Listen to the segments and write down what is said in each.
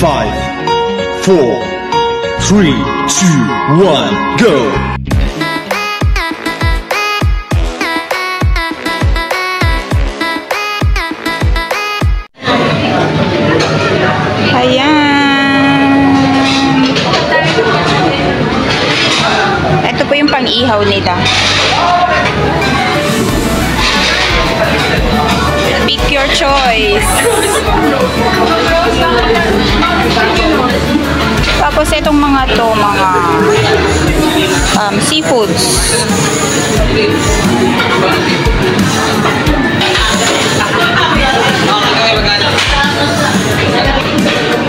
5, 4, 3, 2, 1, go! Ayan. Ito po yung pang-ihaw nila. Pick your choice. Tapos itong mga to, mga seafoods.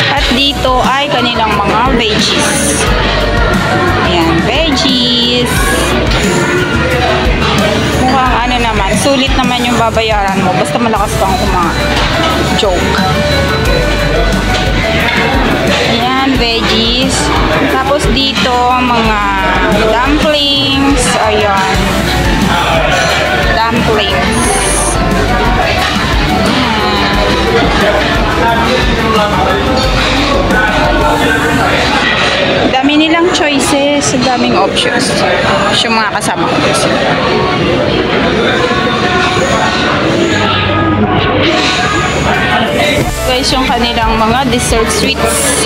At dito ay kanilang mga veggies. Ayan, veggies. Mukhang ano naman, sulit naman yung babayaran mo. Basta malakas kang joke. Ayan, veggies. Tapos dito, mga dumplings. Ayan. Dumplings. Dami nilang choices, daming options. Yung mga kasama ko kasi. Guys, yung kanilang mga dessert sweets.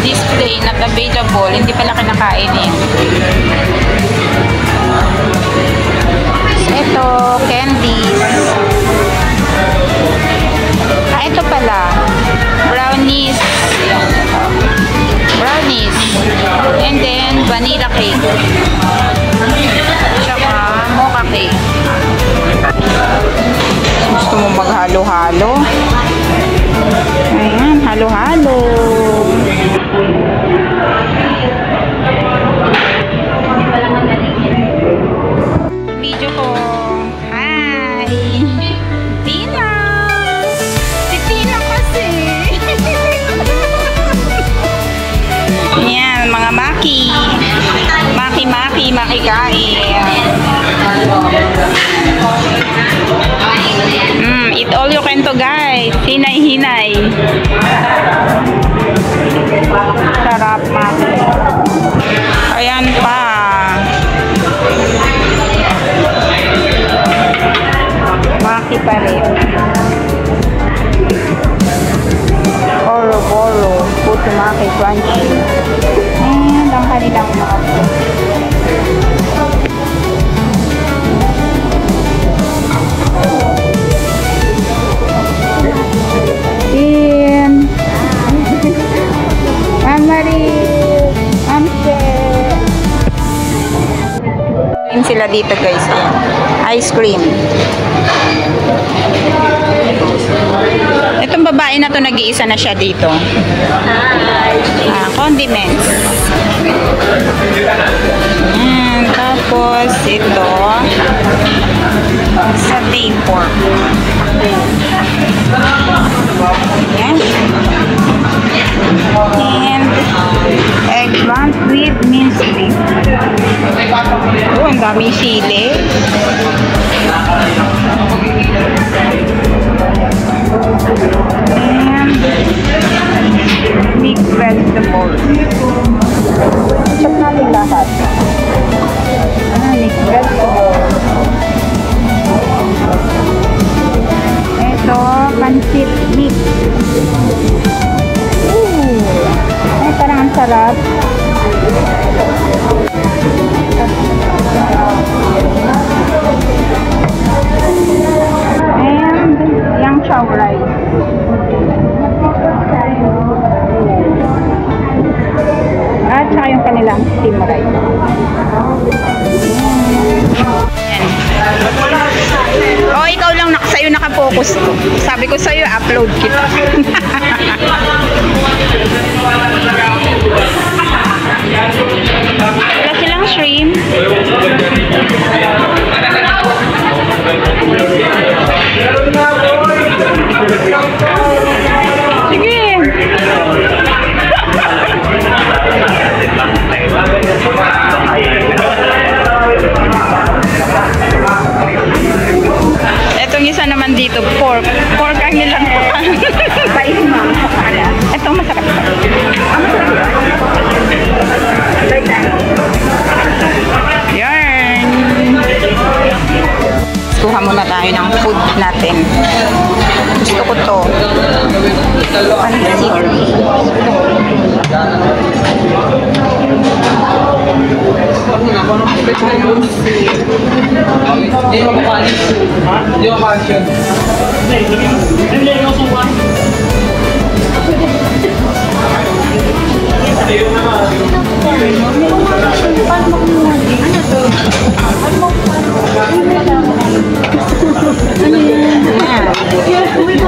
Display not available, hindi pala kinakainin. Ito, candies. Ito pala, brownies. Brownies. And then, vanilla cake. Tsaka, mocha cake. Gusto mo maghalo-halo? Ayan, halo-halo. Video ko. Hi! Tina! Si Tina kasi! Ayan, mga maki. Maki-maki, makikain. Eat all you can to, guys. Hinay-hinay. Sarap, maki. Ayan pa. Maki pa rin. Oro-boro. Puto maki, crunchy. And ang kanilang mga po. Din. Marie. Amse. Sila dito, guys. Ice cream. Itong babae na to, nag-iisa na siya dito. Condiments. Tapos ito satay pork. Ayan. And eggplant with minced beef. Oh, ang daming sili. And mixed vegetables. Check natin lahat. Mixed vegetables. Ito, pancit mix. Ay, parang ang sarap. And yung chow rice. At saka yung kanilang steam rice. Oh, ikaw lang sa'yo nakapokus to. Sabi ko sa'yo, upload kita. Wala silang shrimp. natin. Gusto ko to. Pansit.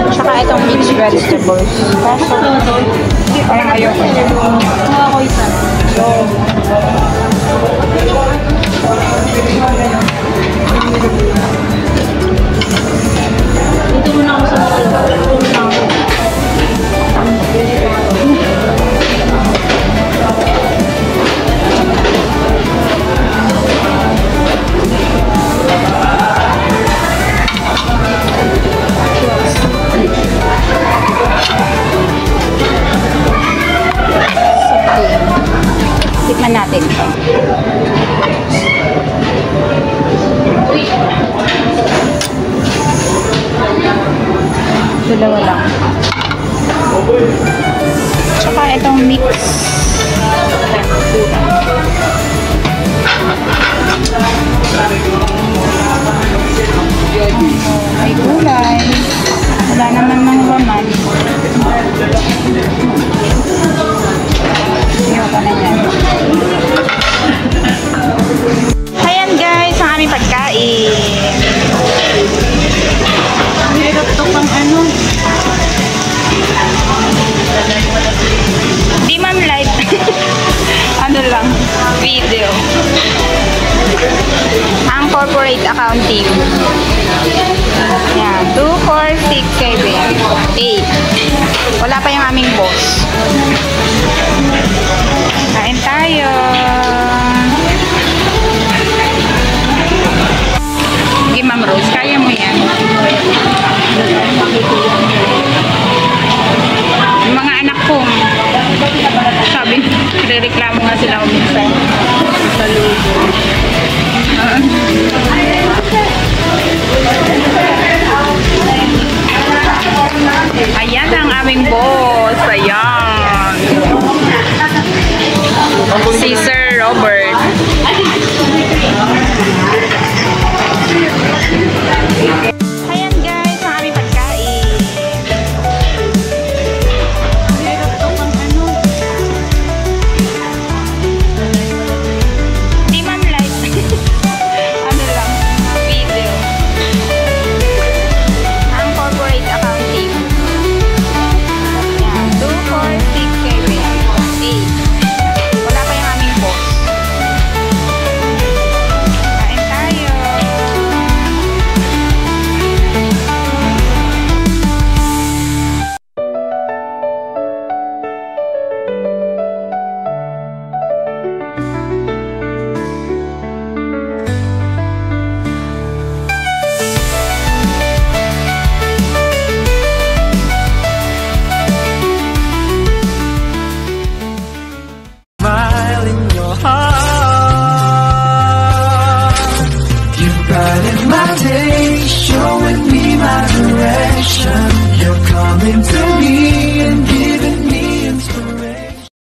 Tsaka itong mixed vegetables. Parang ayoko. Ako isa. Dito muna ako sa tikman natin ito. Dalawa lang. Tsaka itong mix. May gulay. Wala naman ng laman. Ayoko na yan. Ayan guys, ang aming pagkain. Hirap to pang ano. Di man live. Ano lang, video. Ang corporate accounting. Yan, 2, 4, 6, 7, 8. Wala pa yung aming boss. Kain tayo. Sige, Ma'am Rose, kaya mo yan. Yung mga anak ko, sabi, reklamo nga sila uminsan. Sa lugo. Ayan ang aming boss. Ayan. Si Sir Robert.